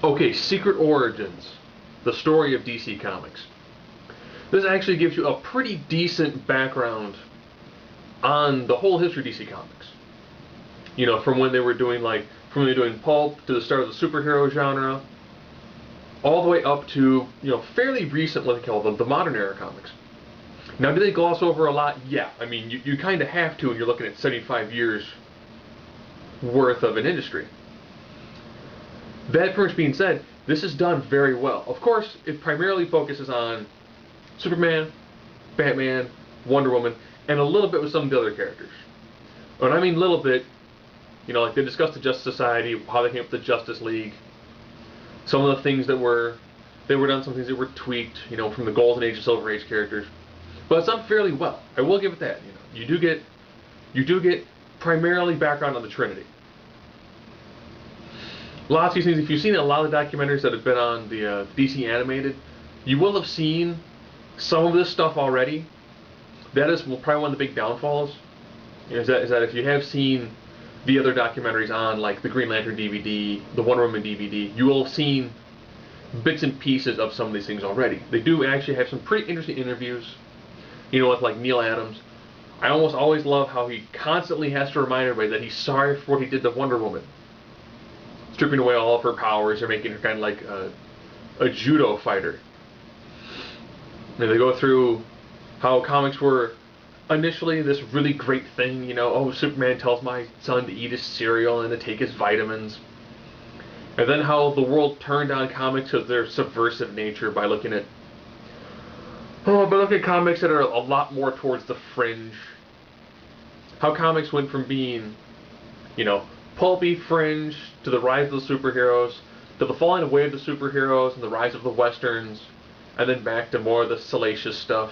Okay, Secret Origins, the story of DC Comics. This actually gives you a pretty decent background on the whole history of DC Comics. From when they were doing from when they were doing pulp to the start of the superhero genre, all the way up to fairly recent, what they call the modern era comics. Now, do they gloss over a lot? Yeah, I mean you kind of have to when you're looking at 75 years worth of an industry. That pretty much being said, this is done very well. Of course, it primarily focuses on Superman, Batman, Wonder Woman, and a little bit with some of the other characters. When I mean little bit, like they discussed the Justice Society, how they came up with the Justice League, some of the things that they were done, some things that were tweaked, from the Golden Age and Silver Age characters. But it's done fairly well. I will give it that. You do get primarily background on the Trinity. Lots of these things. If you've seen a lot of the documentaries that have been on the DC animated, you will have seen some of this stuff already. That is probably one of the big downfalls. Is that if you have seen the other documentaries on like the Green Lantern DVD, the Wonder Woman DVD, you will have seen bits and pieces of some of these things already. They do actually have some pretty interesting interviews. With like Neil Adams. I almost always love how he constantly has to remind everybody that he's sorry for what he did to Wonder Woman, stripping away all of her powers and making her kind of like a judo fighter. And they go through how comics were initially this really great thing, oh, Superman tells my son to eat his cereal and to take his vitamins. And then how the world turned on comics because of their subversive nature by looking at comics that are a lot more towards the fringe. How comics went from being, pulpy fringe to the rise of the superheroes, to the falling away of the superheroes and the rise of the westerns, and then back to more of the salacious stuff.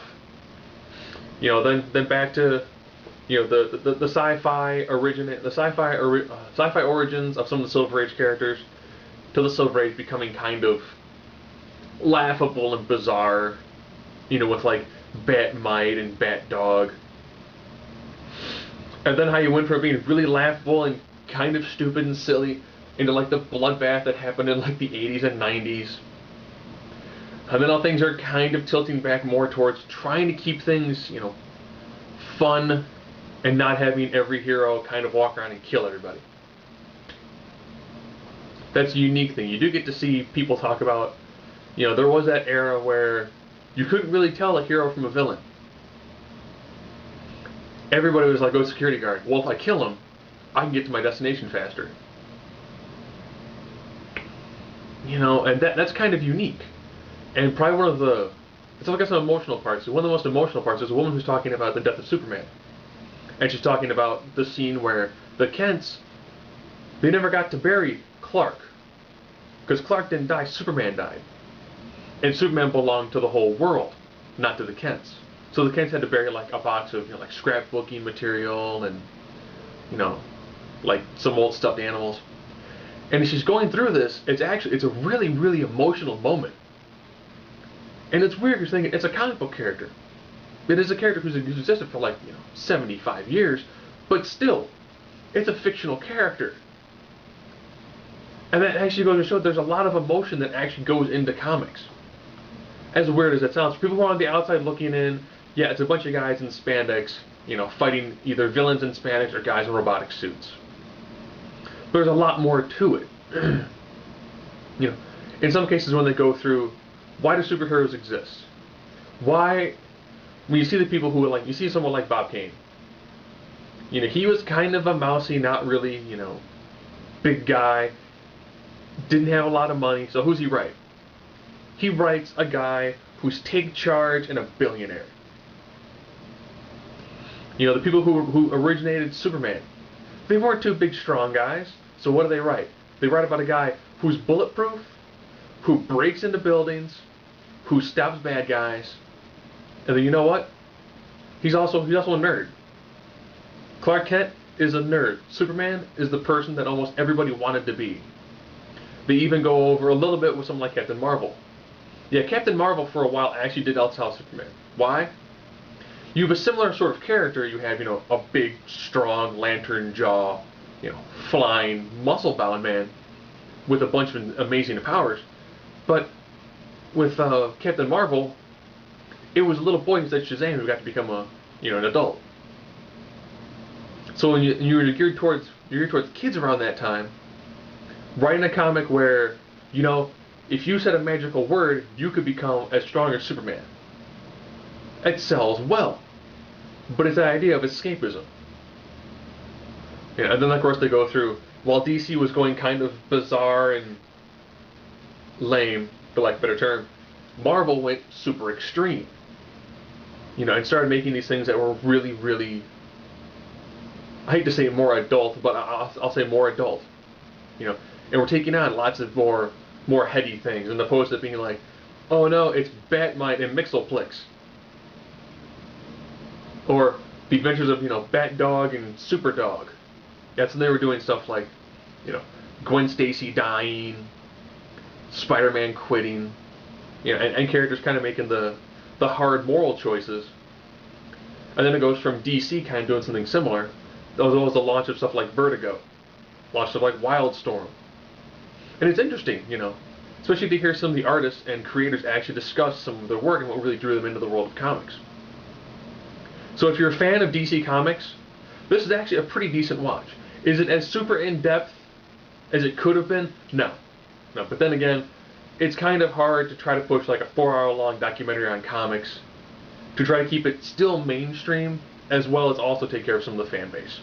Then back to the sci-fi origins of some of the Silver Age characters, to the Silver Age becoming kind of laughable and bizarre, with like Bat-Mite and Bat-Dog. And then how you went from being really laughable and kind of stupid and silly into like the bloodbath that happened in like the 80s and 90s. And then all things are kind of tilting back more towards trying to keep things, fun and not having every hero kind of walk around and kill everybody. That's a unique thing. You do get to see people talk about, there was that era where you couldn't really tell a hero from a villain. Everybody was like, oh, security guard. Well, if I kill him, I can get to my destination faster. And that's kind of unique. And probably one of the, it's like some emotional parts. One of the most emotional parts is a woman who's talking about the death of Superman. And she's talking about the scene where the Kents, they never got to bury Clark. Because Clark didn't die, Superman died. And Superman belonged to the whole world, not to the Kents. So the Kents had to bury like a box of like scrapbooking material and like some old stuffed animals. And as she's going through this, it's a really, really emotional moment. And it's weird because thinking it's a comic book character. It is a character who's existed for like 75 years, but still, it's a fictional character. And that actually goes to show there's a lot of emotion that actually goes into comics. As weird as it sounds, people who are on the outside looking in, yeah, it's a bunch of guys in spandex, fighting either villains in spandex or guys in robotic suits. But there's a lot more to it. In some cases when they go through, why do superheroes exist? Why, when you see the people who you see someone like Bob Kane, he was kind of a mousy, not really, big guy, didn't have a lot of money, so who's he write? He writes a guy who's take charge and a billionaire. The people who originated Superman, they weren't two big strong guys, so what do they write? They write about a guy who's bulletproof, who breaks into buildings, who stops bad guys, and then you know what? He's also a nerd. Clark Kent is a nerd. Superman is the person that almost everybody wanted to be. They even go over a little bit with something like Captain Marvel. Yeah, Captain Marvel for a while actually did outsell Superman. Why? You have a similar sort of character. You have, a big, strong, lantern jaw, flying, muscle-bound man. with a bunch of amazing powers. But with Captain Marvel, it was a little boy who said Shazam who got to become an adult. So when you're geared towards kids around that time, writing a comic where if you said a magical word, you could become as strong as Superman. It sells well, but it's the idea of escapism. And then of course they go through. While DC was going kind of bizarre and lame, for lack of a better term, Marvel went super extreme. And started making these things that were really, really, I hate to say more adult, but I'll say more adult. And we're taking on lots of more heady things, as opposed to being like, oh no, it's Batmite and Mixelplix. Or the adventures of Bat Dog and Super Dog. That's when they were doing stuff like, Gwen Stacy dying, Spider-Man quitting, and characters kind of making the hard moral choices. And then it goes from DC kind of doing something similar. That was the launch of stuff like Vertigo, launch stuff like Wildstorm. And it's interesting, especially to hear some of the artists and creators actually discuss some of their work and what really drew them into the world of comics. So if you're a fan of DC Comics, this is actually a pretty decent watch. Is it as super in-depth as it could have been? No. But then again, it's kind of hard to try to push like a 4-hour-long documentary on comics to try to keep it still mainstream, as well as also take care of some of the fan base.